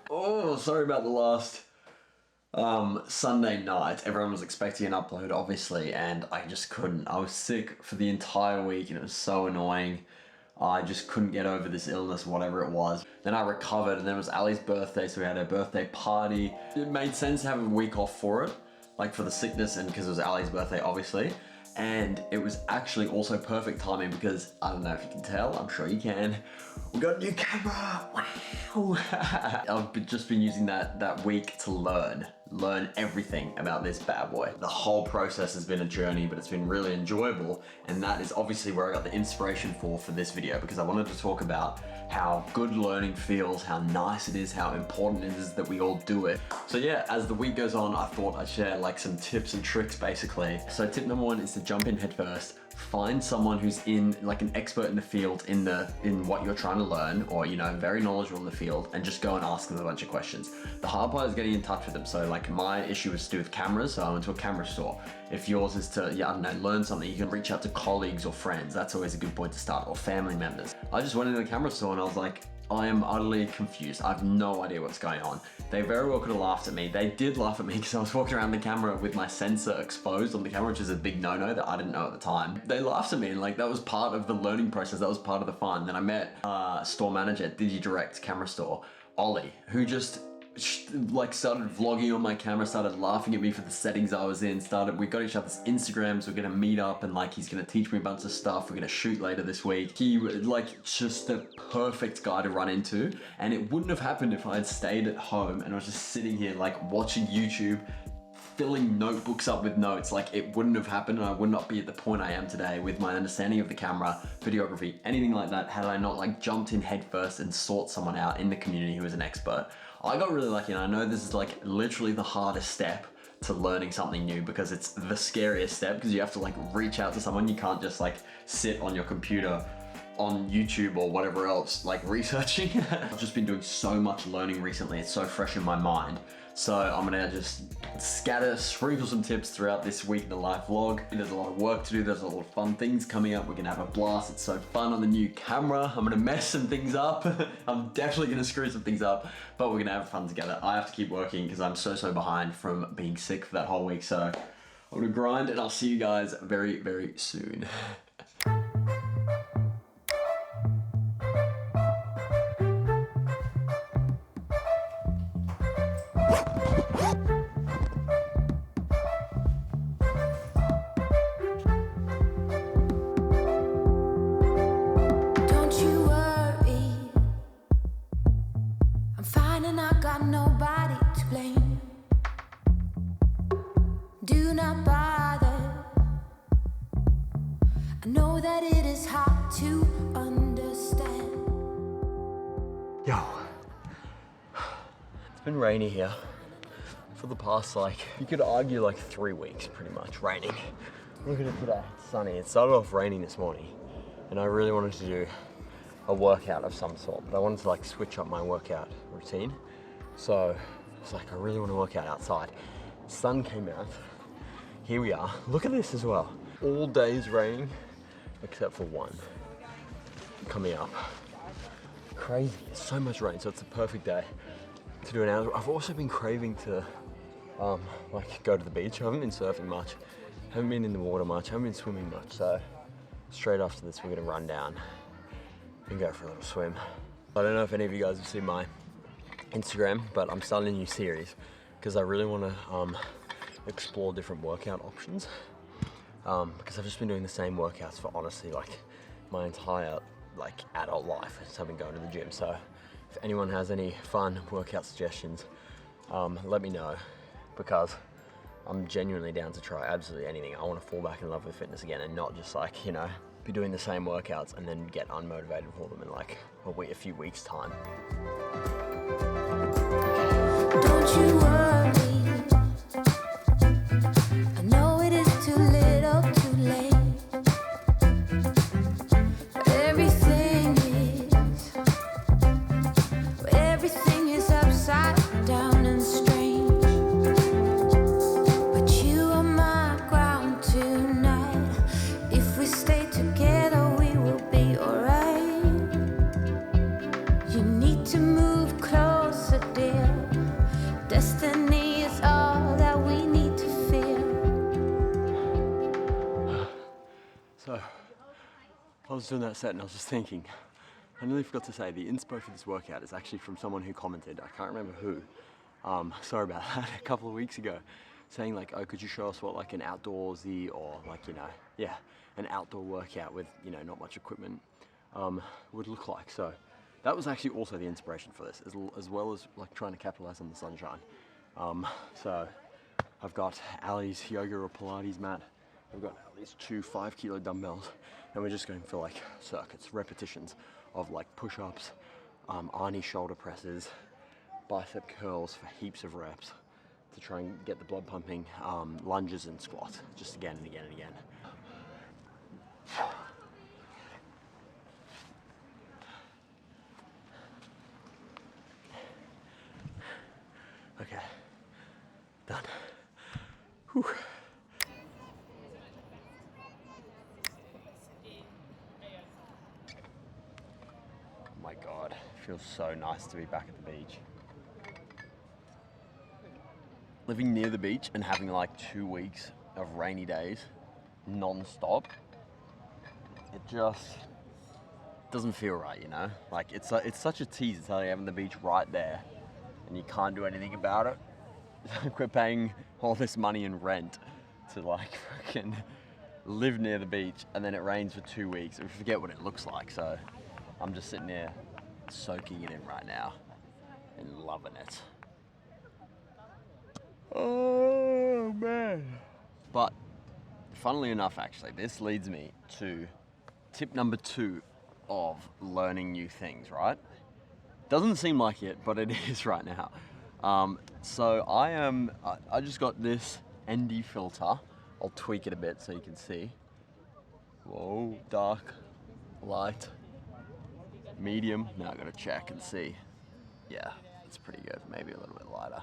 Oh, sorry about the last Sunday night. Everyone was expecting an upload, obviously, and I just couldn't. I was sick for the entire week and it was so annoying. I just couldn't get over this illness, whatever it was. Then I recovered, and then it was Ali's birthday, so we had a birthday party. It made sense to have a week off for it, like for the sickness and because it was Ali's birthday, obviously. And it was actually also perfect timing because, I don't know if you can tell, I'm sure you can, we got a new camera, wow! I've just been using that week to learn everything about this bad boy. The whole process has been a journey, but it's been really enjoyable, and that is obviously where I got the inspiration for this video, because I wanted to talk about how good learning feels, how nice it is, how important it is that we all do it. So yeah, as the week goes on, I thought I'd share like some tips and tricks basically. So tip number one is to jump in head first. Find someone who's like an expert in the field in what you're trying to learn, or very knowledgeable in the field, and just go and ask them a bunch of questions. The hard part is getting in touch with them. So like my issue was to do with cameras, so I went to a camera store. If yours is to, I don't know, learn something, you can reach out to colleagues or friends. That's always a good point to start, or family members. I just went into the camera store and I was like, I am utterly confused. I have no idea what's going on. They very well could have laughed at me. They did laugh at me because I was walking around the camera with my sensor exposed on the camera, which is a big no-no that I didn't know at the time. They laughed at me, and like that was part of the learning process. That was part of the fun. Then I met store manager at DigiDirect camera store, Ollie, who just like started vlogging on my camera, started laughing at me for the settings I was in, we got each other's Instagrams, we're gonna meet up, and like he's gonna teach me a bunch of stuff, we're gonna shoot later this week. He like just the perfect guy to run into, and it wouldn't have happened if I had stayed at home and I was just sitting here like watching YouTube, filling notebooks up with notes. Like it wouldn't have happened, and I would not be at the point I am today with my understanding of the camera, videography, anything like that, had I not like jumped in head first and sought someone out in the community who was an expert. I got really lucky, and I know this is like literally the hardest step to learning something new, because it's the scariest step, because you have to like reach out to someone. You can't just like sit on your computer on YouTube or whatever else, like researching. I've just been doing so much learning recently. It's so fresh in my mind. So I'm gonna just sprinkle some tips throughout this week in the live vlog. There's a lot of work to do. There's a lot of fun things coming up. We're gonna have a blast. It's so fun on the new camera. I'm gonna mess some things up. I'm definitely gonna screw some things up, but we're gonna have fun together. I have to keep working because I'm so behind from being sick for that whole week. So I'm gonna grind, and I'll see you guys very, very soon. Yo, it's been rainy here for the past, like, you could argue like 3 weeks pretty much, raining. Look at it today, it's sunny. It started off raining this morning, and I really wanted to do a workout of some sort, but I wanted to like switch up my workout routine. So it's like, I really want to work out outside. Sun came out, here we are. Look at this as well. All day's raining, except for one coming up. Crazy, it's so much rain, so it's a perfect day to do an hour. I've also been craving to like go to the beach. I haven't been surfing much, haven't been in the water much, haven't been swimming much, so straight after this we're gonna run down and go for a little swim. I don't know if any of you guys have seen my Instagram, but I'm starting a new series because I really want to explore different workout options, because I've just been doing the same workouts for honestly like my entire like adult life. I just haven't gone to the gym. So if anyone has any fun workout suggestions, let me know, because I'm genuinely down to try absolutely anything. I want to fall back in love with fitness again, and not just like, be doing the same workouts and then get unmotivated for them in like a few weeks time. Don't you worry, I know it is too little too late. Everything is upside down and strange, but you are my ground tonight. If we stay together we will be alright. You need to move closer was doing that set and I was just thinking, I nearly forgot to say the inspo for this workout is actually from someone who commented, I can't remember who, sorry about that, a couple of weeks ago, saying like, oh, could you show us what like an outdoorsy or like, you know, yeah, an outdoor workout with, you know, not much equipment would look like. So that was actually also the inspiration for this, as well as like trying to capitalize on the sunshine. So I've got Ali's yoga or Pilates mat. I've got these 2 5-kilo dumbbells, and we're just going for like circuits, repetitions of like push-ups, Arnie shoulder presses, bicep curls for heaps of reps to try and get the blood pumping, lunges and squats, just again and again and again. Okay, done. Whew. Oh my God, it feels so nice to be back at the beach. Living near the beach and having like 2 weeks of rainy days, non-stop, it just doesn't feel right, you know? Like it's such a tease to tell you having the beach right there and you can't do anything about it. We're paying all this money in rent to like fucking live near the beach, and then it rains for 2 weeks and we forget what it looks like. So I'm just sitting there soaking it in right now and loving it. Oh man. But funnily enough, actually, this leads me to tip number 2 of learning new things, right? Doesn't seem like it, but it is right now. So I just got this ND filter. I'll tweak it a bit so you can see. Whoa, dark, light, medium. Now I gotta check and see. Yeah, it's pretty good, maybe a little bit lighter.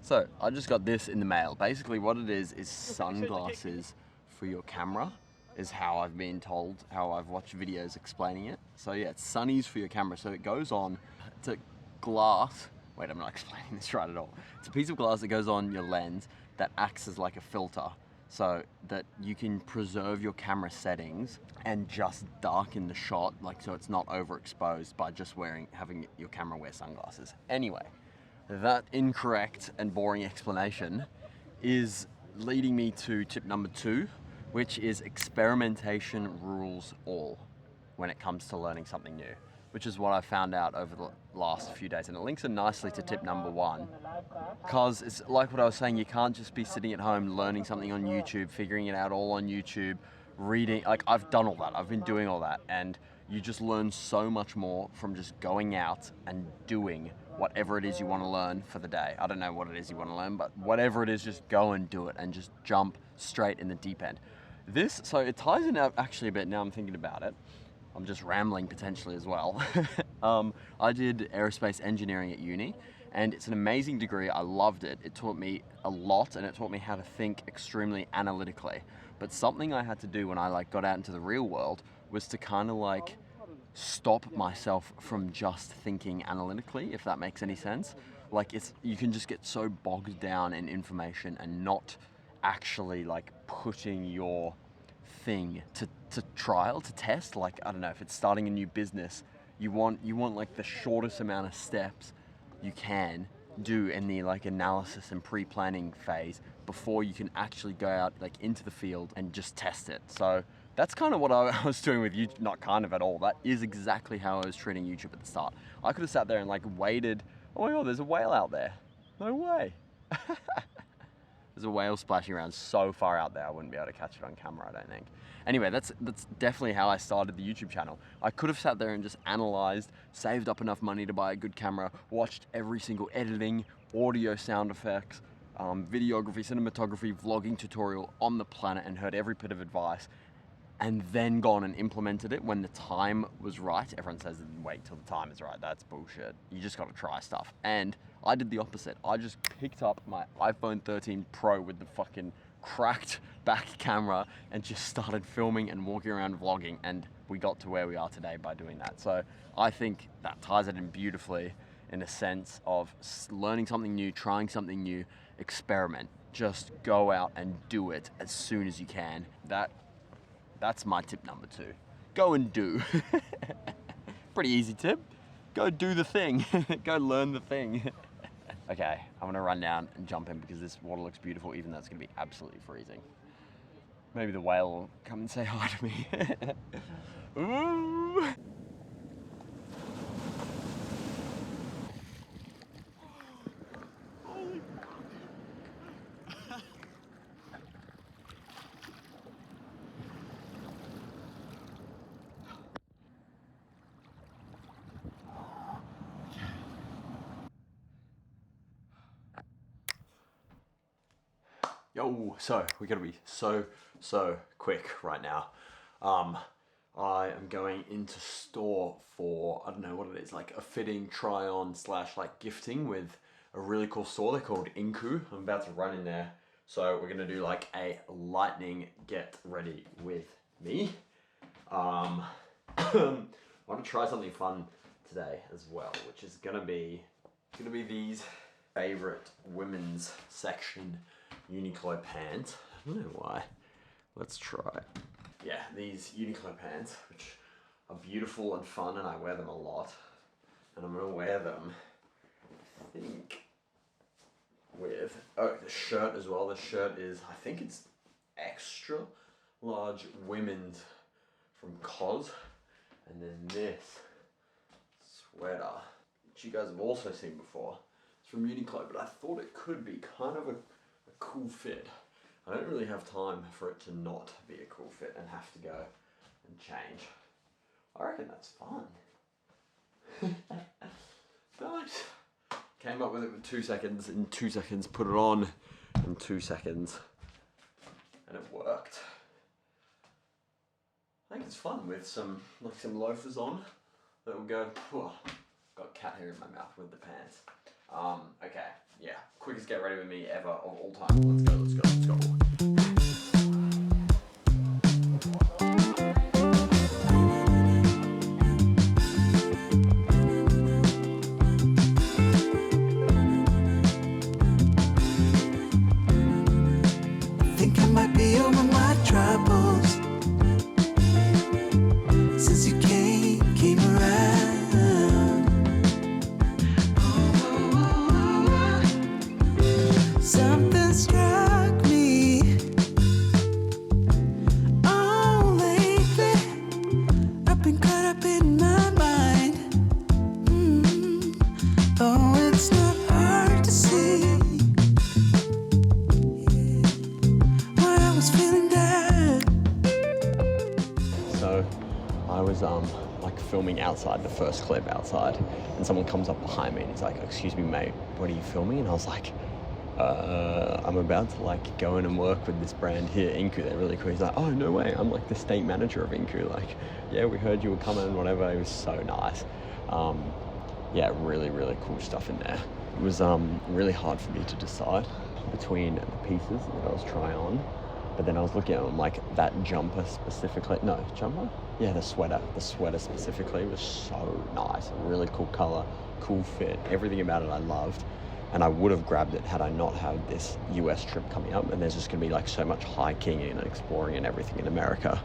So I just got this in the mail. Basically what it is sunglasses for your camera, is how I've been told, how I've watched videos explaining it. So yeah, it's sunnies for your camera. So it goes on, it's a glass, wait, I'm not explaining this right at all. It's a piece of glass that goes on your lens that acts as like a filter, so that you can preserve your camera settings and just darken the shot, like so it's not overexposed by just having your camera wear sunglasses. Anyway, that incorrect and boring explanation is leading me to tip number 2, which is experimentation rules all when it comes to learning something new, which is what I found out over the last few days. And it links in nicely to tip number 1, because it's like what I was saying, you can't just be sitting at home learning something on YouTube, figuring it out all on YouTube, reading. Like I've done all that, I've been doing all that, and you just learn so much more from just going out and doing whatever it is you want to learn for the day. I don't know what it is you want to learn, but whatever it is, just go and do it and just jump straight in the deep end. So it ties in actually a bit now I'm thinking about it. I'm just rambling potentially as well. I did aerospace engineering at uni, and it's an amazing degree. I loved it. It taught me a lot, and it taught me how to think extremely analytically. But something I had to do when I like got out into the real world was to kind of like stop myself from just thinking analytically, if that makes any sense. Like you can just get so bogged down in information and not actually like putting your thing to trial, to test. Like, I don't know, if it's starting a new business, you want like the shortest amount of steps you can do in the like analysis and pre-planning phase before you can actually go out like into the field and just test it. So that's kind of what I was doing with YouTube. Not kind of at all. That is exactly how I was treating YouTube at the start. I could have sat there and like waited. Oh my God, there's a whale out there. No way. There's a whale splashing around so far out there, I wouldn't be able to catch it on camera, I don't think. Anyway, that's definitely how I started the YouTube channel. I could have sat there and just analyzed, saved up enough money to buy a good camera, watched every single editing, audio, sound effects, videography, cinematography, vlogging tutorial on the planet, and heard every bit of advice, and then gone and implemented it when the time was right. Everyone says wait till the time is right. That's bullshit. You just got to try stuff. And I did the opposite. I just picked up my iPhone 13 Pro with the fucking cracked back camera and just started filming and walking around vlogging, and we got to where we are today by doing that. So I think that ties it in beautifully in a sense of learning something new, trying something new, experiment. Just go out and do it as soon as you can. That's my tip number 2. go and do. Pretty easy tip. Go do the thing. Go learn the thing. Okay, I'm gonna run down and jump in because this water looks beautiful, even though it's gonna be absolutely freezing. Maybe the whale will come and say hi to me. Ooh. Yo, so we gotta be so quick right now. I am going into store for, I don't know what it is, like a fitting try on / like gifting with a really cool store. They're called Inku. I'm about to run in there. So we're gonna do like a lightning get ready with me. I want to try something fun today as well, which is gonna be these favorite women's section Uniqlo pants. I don't know why. Let's try. Yeah, these Uniqlo pants, which are beautiful and fun, and I wear them a lot. And I'm gonna wear them, I think, with, oh, the shirt as well. The shirt is, I think it's extra large women's from COS. And then this sweater, which you guys have also seen before. It's from Uniqlo, but I thought it could be kind of a cool fit. I don't really have time for it to not be a cool fit and have to go and change. I reckon that's fun. Nice. Came up with it with 2 seconds. In 2 seconds, put it on in 2 seconds, and it worked. I think it's fun with some loafers on that will go. Phew, got cat hair in my mouth with the pants. Okay, yeah, quickest get ready with me ever of all time. Let's go, let's go, let's go. I think I might be over my troubles since you came around. Something struck me. Oh, lately I've been caught up in my mind. Oh, it's not hard to see why I was feeling that. So I was like filming outside, the first clip outside, and someone comes up behind me and he's like, "Excuse me, mate, what are you filming?" And I was like, I'm about to like go in and work with this brand here, Inku. They're really cool. He's like, "Oh, no way, I'm like the state manager of Inku. Like, yeah, we heard you were coming and whatever." It was so nice. Yeah, really cool stuff in there. It was really hard for me to decide between the pieces that I was trying on. But then I was looking at them, like that jumper specifically. No, jumper? Yeah, the sweater. The sweater specifically was so nice. Really cool color, cool fit. Everything about it I loved. And I would have grabbed it had I not had this US trip coming up. And there's just gonna be like so much hiking and exploring and everything in America,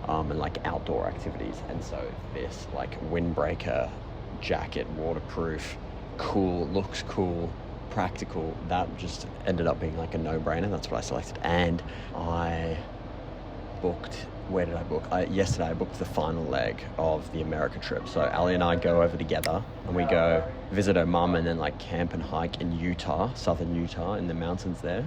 and like outdoor activities. And so this like windbreaker jacket, waterproof, cool, looks cool, practical, that just ended up being like a no-brainer. That's what I selected. And I booked, where did I book? Yesterday I booked the final leg of the America trip. So Ali and I go over together and we go visit her mum and then like camp and hike in Utah, southern Utah, in the mountains there,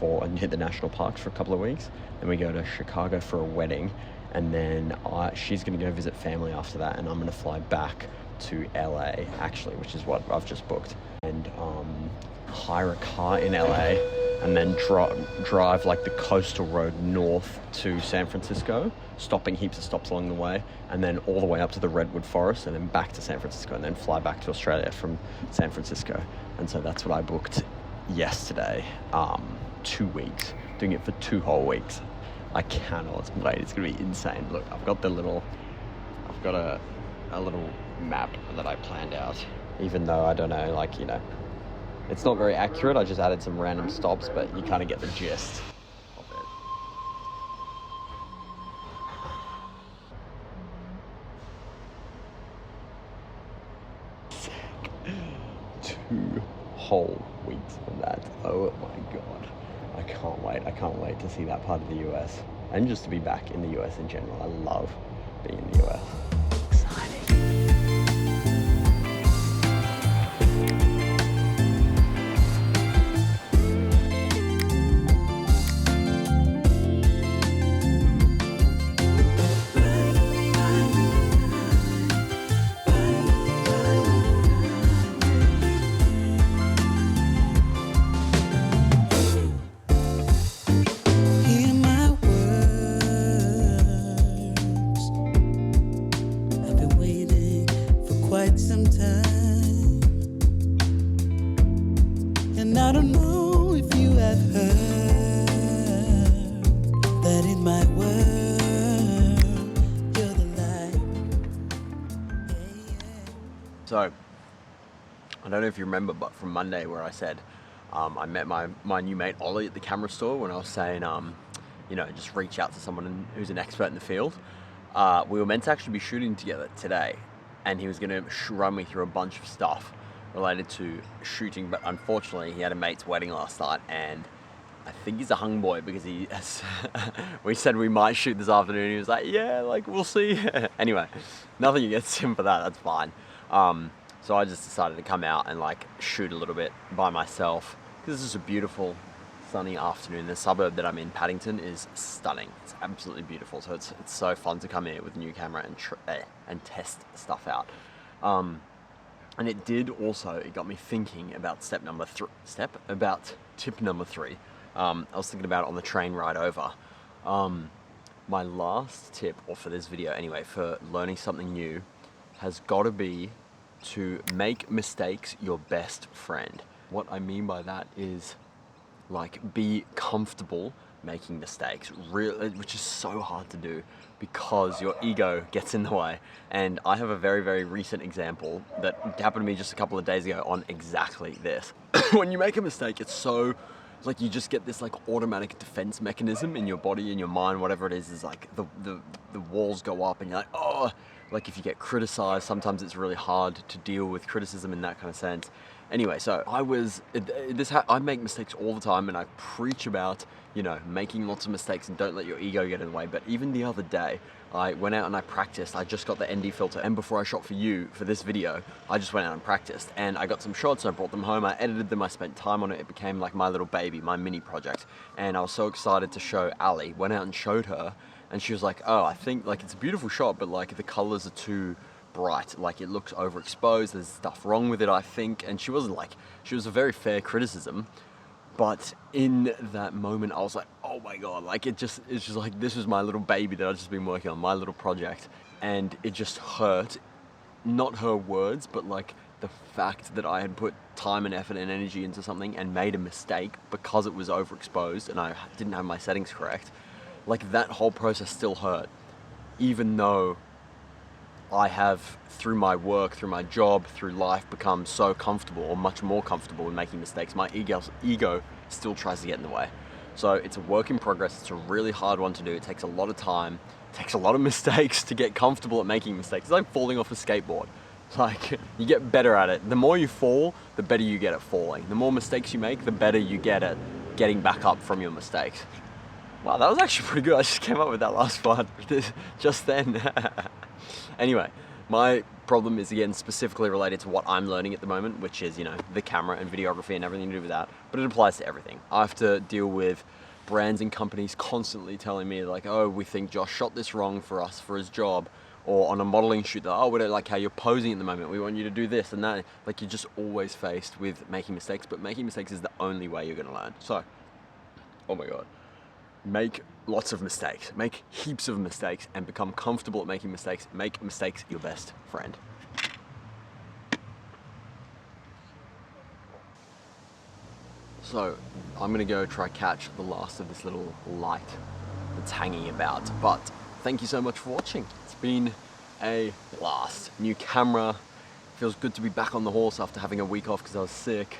and hit the national parks for a couple of weeks. Then we go to Chicago for a wedding, and then she's going to go visit family after that, and I'm going to fly back to LA actually, which is what I've just booked, and hire a car in LA and then drive like the coastal road north to San Francisco, stopping heaps of stops along the way, and then all the way up to the Redwood Forest, and then back to San Francisco, and then fly back to Australia from San Francisco. And so that's what I booked yesterday. 2 weeks, doing it for 2 whole weeks. I cannot wait. It's gonna be insane. Look, I've got a little map that I planned out, even though I don't know, like, you know, it's not very accurate. I just added some random stops, but you kind of get the gist of it. whole weeks of that. Oh my god. I can't wait. I can't wait to see that part of the US. And just to be back in the US in general. I love being in the US. Exciting. Hear my words. I've been waiting for quite some time, and I don't know if you have heard that in my world you're the light. So, I don't know if you remember, but from Monday where I said I met my new mate Ollie at the camera store when I was saying, you know, just reach out to someone who's an expert in the field. We were meant to actually be shooting together today, and he was going to run me through a bunch of stuff related to shooting, but unfortunately he had a mate's wedding last night, and I think he's a hung boy because we said we might shoot this afternoon. He was like, yeah, like we'll see. Anyway, nothing against him for that, that's fine. So I just decided to come out and like shoot a little bit by myself because this is a beautiful sunny afternoon. The suburb that I'm in, Paddington, is stunning. It's absolutely beautiful. So it's so fun to come here with a new camera and test stuff out. And it got me thinking about tip number 3. I was thinking about it on the train ride over. My last tip, or for this video anyway, for learning something new has got to be to make mistakes your best friend. What I mean by that is like be comfortable making mistakes, which is so hard to do because your ego gets in the way. And I have a very, very recent example that happened to me just a couple of days ago on exactly this. When you make a mistake, it's like you just get this like automatic defense mechanism in your body, in your mind, whatever it is like the walls go up and you're like, oh, like if you get criticized, sometimes it's really hard to deal with criticism in that kind of sense. Anyway, so I make mistakes all the time, and I preach about, you know, making lots of mistakes and don't let your ego get in the way. But even the other day, I went out and I practiced. I just got the ND filter, and before I shot for you for this video, I just went out and practiced, and I got some shots. I brought them home, I edited them, I spent time on it. It became like my little baby, my mini project, and I was so excited to show Ali. Went out and showed her, and she was like, oh, I think like it's a beautiful shot, but like the colors are too bright, like it looks overexposed, there's stuff wrong with it, I think. And she was a very fair criticism, but in that moment I was like, oh my god, like it's just like this was my little baby that I've just been working on, my little project, and it just hurt. Not her words, but like the fact that I had put time and effort and energy into something and made a mistake because it was overexposed and I didn't have my settings correct. Like that whole process still hurt, even though I have, through my work, through my job, through life, become so comfortable, or much more comfortable with making mistakes. My ego still tries to get in the way. So it's a work in progress. It's a really hard one to do. It takes a lot of time. It takes a lot of mistakes to get comfortable at making mistakes. It's like falling off a skateboard. Like, you get better at it. The more you fall, the better you get at falling. The more mistakes you make, the better you get at getting back up from your mistakes. Wow, that was actually pretty good. I just came up with that last part just then. Anyway, my problem is again specifically related to what I'm learning at the moment, which is, you know, the camera and videography and everything to do with that, but it applies to everything. I have to deal with brands and companies constantly telling me like, oh, we think Josh shot this wrong for us for his job, or on a modeling shoot, oh, we don't like how you're posing at the moment, we want you to do this and that. Like, you're just always faced with making mistakes, but making mistakes is the only way you're gonna learn. So, oh my god. Make lots of mistakes, make heaps of mistakes, and become comfortable at making mistakes. Make mistakes your best friend. So I'm gonna go try catch the last of this little light that's hanging about, but thank you so much for watching. It's been a blast. New camera, feels good to be back on the horse after having a week off because I was sick.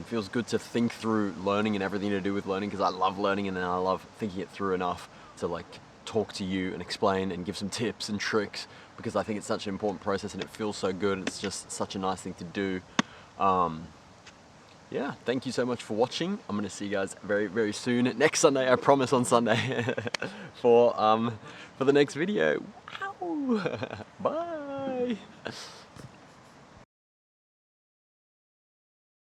Feels good to think through learning and everything to do with learning, because I love learning and then I love thinking it through enough to like talk to you and explain and give some tips and tricks, because I think it's such an important process and it feels so good. It's just such a nice thing to do. yeah, thank you so much for watching. I'm gonna see you guys very, very soon. Next Sunday, I promise, on Sunday for the next video. Wow. Bye.